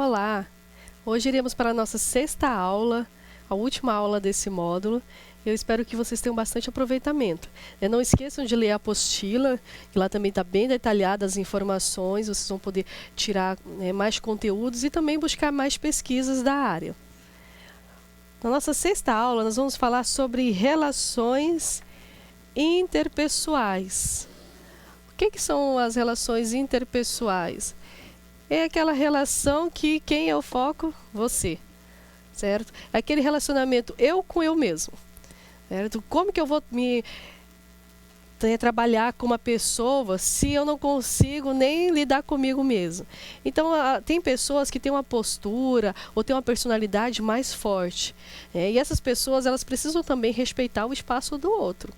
Olá! Hoje iremos para a nossa sexta aula, a última aula desse módulo. Eu espero que vocês tenham bastante aproveitamento. Não esqueçam de ler a apostila, que lá também está bem detalhada as informações, vocês vão poder tirar mais conteúdos e também buscar mais pesquisas da área. Na nossa sexta aula, nós vamos falar sobre relações interpessoais. O que são as relações interpessoais? É aquela relação que quem é o foco? Você, certo? É aquele relacionamento eu com eu mesmo, certo? Como que eu vou trabalhar com uma pessoa se eu não consigo nem lidar comigo mesmo? Então, tem pessoas que têm uma postura ou têm uma personalidade mais forte. E essas pessoas, elas precisam também respeitar o espaço do outro.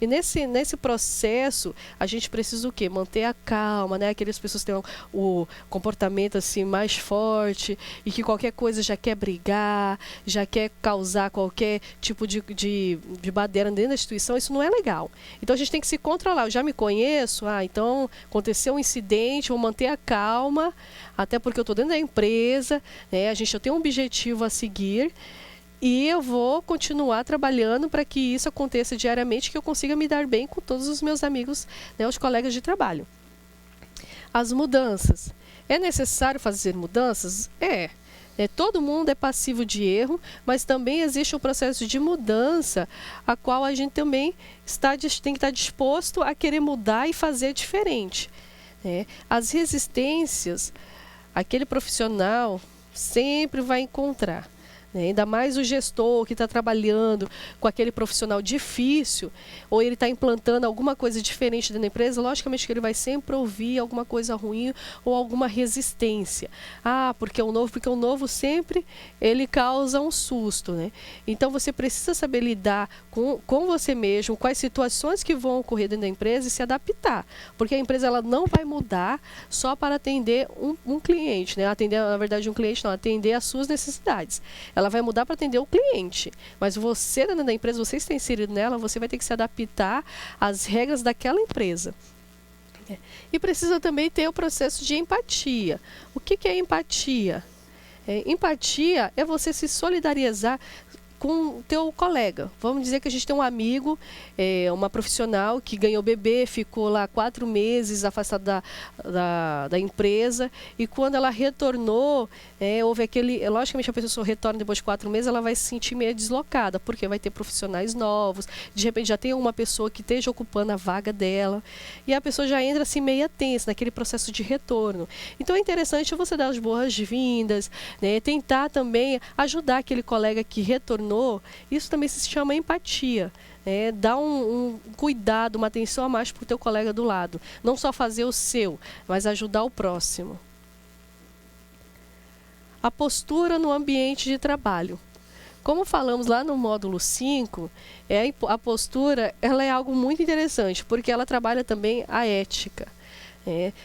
E nesse processo, a gente precisa o quê? Manter a calma, né? Aquelas pessoas que têm o comportamento assim, mais forte e que qualquer coisa já quer brigar, já quer causar qualquer tipo de baderna dentro da instituição, isso não é legal. Então, a gente tem que se controlar. Eu já me conheço, então aconteceu um incidente, vou manter a calma, até porque eu estou dentro da empresa, né? Eu tenho um objetivo a seguir. E eu vou continuar trabalhando para que isso aconteça diariamente, que eu consiga me dar bem com todos os meus amigos, né, os colegas de trabalho. As mudanças. É necessário fazer mudanças? Todo mundo é passivo de erro, mas também existe um processo de mudança, a qual a gente também tem que estar disposto a querer mudar e fazer diferente. As resistências, aquele profissional sempre vai encontrar. Ainda mais o gestor que está trabalhando com aquele profissional difícil, ou ele está implantando alguma coisa diferente dentro da empresa, logicamente que ele vai sempre ouvir alguma coisa ruim ou alguma resistência. Porque o novo sempre ele causa um susto, né? Então você precisa saber lidar com você mesmo, com as situações que vão ocorrer dentro da empresa e se adaptar. Porque a empresa ela não vai mudar só para atender um cliente, né? Atender, na verdade, um cliente não, atender as suas necessidades. Ela vai mudar para atender o cliente, mas você dentro da empresa, você está inserido nela, você vai ter que se adaptar às regras daquela empresa. E precisa também ter o processo de empatia. O que é empatia? Empatia é você se solidarizar com o teu colega. Vamos dizer que a gente tem um amigo, uma profissional que ganhou bebê, ficou lá 4 meses afastada da empresa, e quando ela retornou, houve logicamente a pessoa retorna depois de 4 meses, ela vai se sentir meio deslocada, porque vai ter profissionais novos, de repente já tem uma pessoa que esteja ocupando a vaga dela, e a pessoa já entra assim meio tensa, naquele processo de retorno. Então é interessante você dar as boas-vindas, né, tentar também ajudar aquele colega que retornou. Isso também se chama empatia. Dar um cuidado, uma atenção a mais para o teu colega do lado. Não só fazer o seu, mas ajudar o próximo. A postura no ambiente de trabalho. Como falamos lá no módulo 5, a postura ela é algo muito interessante, porque ela trabalha também a ética.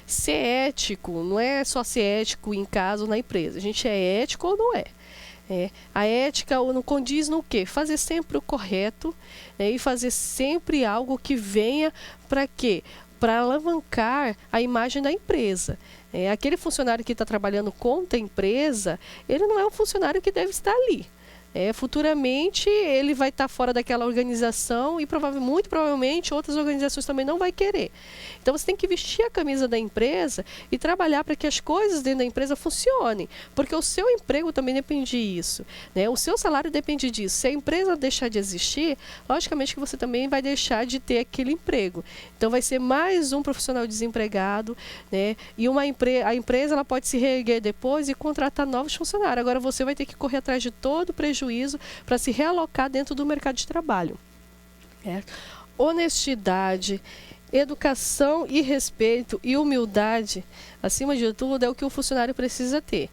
Ser ético não é só ser ético em casa ou na empresa. A gente é ético ou não é? A ética não condiz no quê? Fazer sempre o correto, e fazer sempre algo que venha para quê? Para alavancar a imagem da empresa. Aquele funcionário que está trabalhando contra a empresa, ele não é um funcionário que deve estar ali. Futuramente ele vai estar fora daquela organização e muito provavelmente outras organizações também não vai querer. Então você tem que vestir a camisa da empresa e trabalhar para que as coisas dentro da empresa funcionem, porque o seu emprego também depende disso, né? O seu salário depende disso. Se a empresa deixar de existir, logicamente que você também vai deixar de ter aquele emprego. Então vai ser mais um profissional desempregado, né? E a empresa ela pode se reerguer depois e contratar novos funcionários. Agora você vai ter que correr atrás de todo o prejuízo para se realocar dentro do mercado de trabalho. Honestidade, educação e respeito e humildade, acima de tudo, é o que o funcionário precisa ter.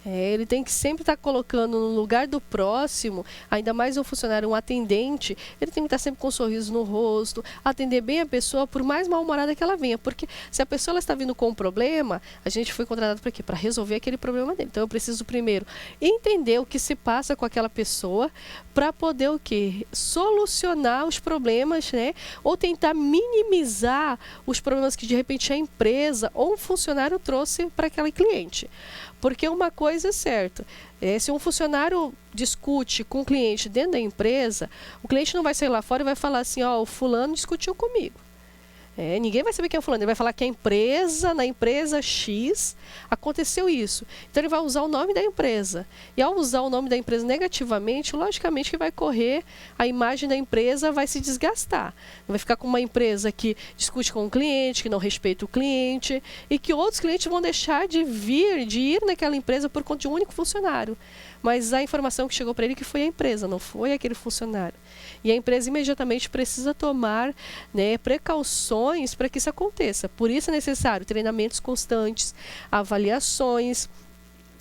Ele tem que sempre estar colocando no lugar do próximo, ainda mais um funcionário, um atendente, ele tem que estar sempre com um sorriso no rosto, atender bem a pessoa, por mais mal-humorada que ela venha, porque se a pessoa ela está vindo com um problema, a gente foi contratado para quê? Para resolver aquele problema dele. Então eu preciso primeiro entender o que se passa com aquela pessoa, para poder o quê? Solucionar os problemas, né? Ou tentar minimizar os problemas que de repente a empresa ou um funcionário trouxe para aquele cliente. Porque uma coisa é certa, se um funcionário discute com o cliente dentro da empresa, o cliente não vai sair lá fora e vai falar assim, ó, o fulano discutiu comigo. Ninguém vai saber quem é o fulano, ele vai falar que na empresa X, aconteceu isso. Então ele vai usar o nome da empresa. E ao usar o nome da empresa negativamente, logicamente que vai correr, a imagem da empresa vai se desgastar. Vai ficar com uma empresa que discute com o cliente, que não respeita o cliente, e que outros clientes vão deixar de ir naquela empresa por conta de um único funcionário. Mas a informação que chegou para ele que foi a empresa, não foi aquele funcionário. E a empresa imediatamente precisa tomar, né, precauções para que isso aconteça. Por isso é necessário treinamentos constantes, avaliações.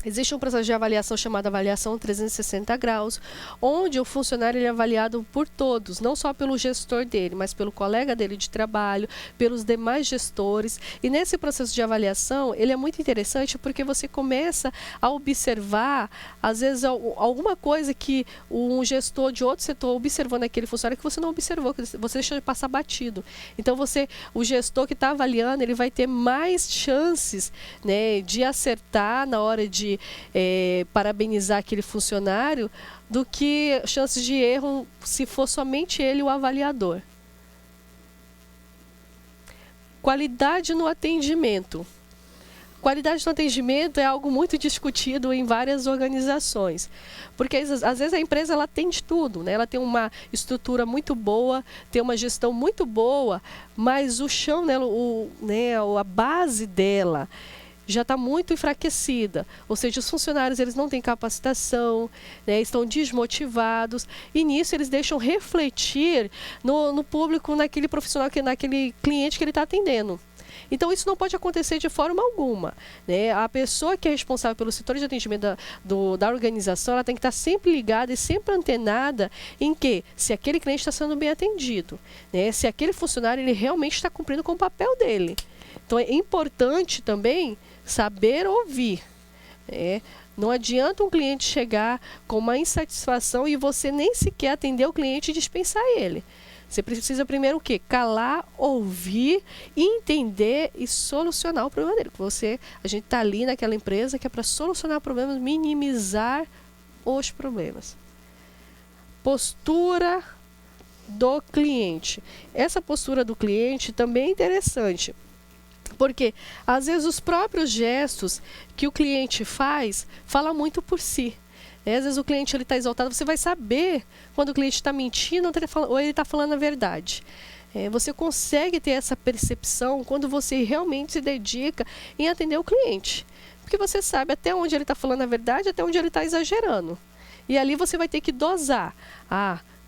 Existe um processo de avaliação chamado avaliação 360 graus, onde o funcionário ele é avaliado por todos, não só pelo gestor dele, mas pelo colega dele de trabalho, pelos demais gestores. E nesse processo de avaliação, ele é muito interessante porque você começa a observar, às vezes, alguma coisa que um gestor de outro setor observando aquele funcionário que você não observou, que você deixou de passar batido. Então, o gestor que está avaliando, ele vai ter mais chances, né, de acertar na hora de parabenizar aquele funcionário do que chances de erro se for somente ele o avaliador. Qualidade no atendimento. Qualidade no atendimento é algo muito discutido em várias organizações, porque às vezes a empresa ela tem de tudo, né? Ela tem uma estrutura muito boa, tem uma gestão muito boa, mas o chão, né, a base dela já está muito enfraquecida, ou seja, os funcionários eles não têm capacitação, né, estão desmotivados, e nisso eles deixam refletir no público, naquele profissional, naquele cliente que ele está atendendo. Então, isso não pode acontecer de forma alguma, né? A pessoa que é responsável pelo setor de atendimento da organização, ela tem que estar sempre ligada e sempre antenada em que, se aquele cliente está sendo bem atendido, né? Se aquele funcionário ele realmente está cumprindo com o papel dele. Então, é importante também saber ouvir. Não adianta um cliente chegar com uma insatisfação e você nem sequer atender o cliente e dispensar ele. Você precisa primeiro o quê? Calar, ouvir, entender e solucionar o problema dele. A gente está ali naquela empresa que é para solucionar problemas, minimizar os problemas. Postura do cliente. Essa postura do cliente também é interessante. Porque, às vezes, os próprios gestos que o cliente faz, falam muito por si. Às vezes o cliente está exaltado, você vai saber quando o cliente está mentindo ou ele está falando a verdade. Você consegue ter essa percepção quando você realmente se dedica em atender o cliente. Porque você sabe até onde ele está falando a verdade, até onde ele está exagerando. E ali você vai ter que dosar.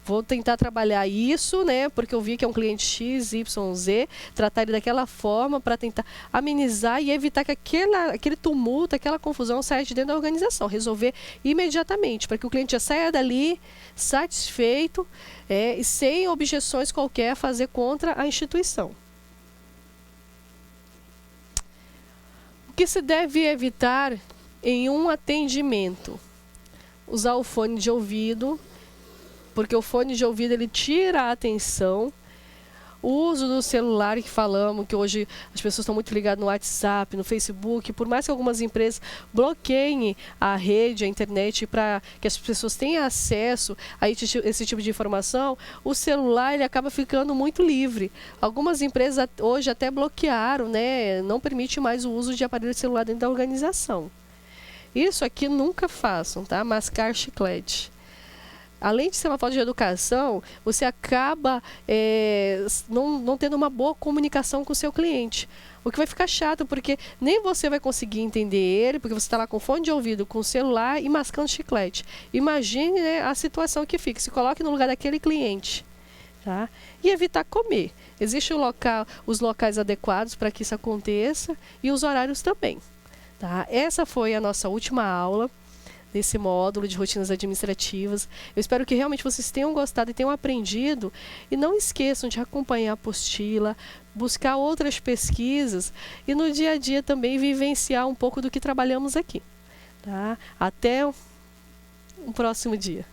Vou tentar trabalhar isso, né? Porque eu vi que é um cliente X, Y, Z, tratar ele daquela forma para tentar amenizar e evitar que aquele tumulto, aquela confusão saia de dentro da organização. Resolver imediatamente, para que o cliente já saia dali satisfeito e sem objeções qualquer a fazer contra a instituição. O que se deve evitar em um atendimento? Usar o fone de ouvido, porque o fone de ouvido ele tira a atenção. O uso do celular que falamos, que hoje as pessoas estão muito ligadas no WhatsApp, no Facebook, por mais que algumas empresas bloqueiem a rede, a internet, para que as pessoas tenham acesso a esse tipo de informação, o celular ele acaba ficando muito livre. Algumas empresas hoje até bloquearam, né? Não permite mais o uso de aparelho celular dentro da organização. Isso aqui nunca façam, tá? Mascar chiclete. Além de ser uma falta de educação, você acaba não tendo uma boa comunicação com o seu cliente. O que vai ficar chato, porque nem você vai conseguir entender ele, porque você está lá com fone de ouvido, com o celular e mascando chiclete. Imagine, né, a situação que fica. Se coloque no lugar daquele cliente. Tá? E evitar comer. Existem os locais adequados para que isso aconteça e os horários também. Tá? Essa foi a nossa última aula desse módulo de rotinas administrativas. Eu espero que realmente vocês tenham gostado e tenham aprendido. E não esqueçam de acompanhar a apostila, buscar outras pesquisas e no dia a dia também vivenciar um pouco do que trabalhamos aqui. Tá? Até um próximo dia.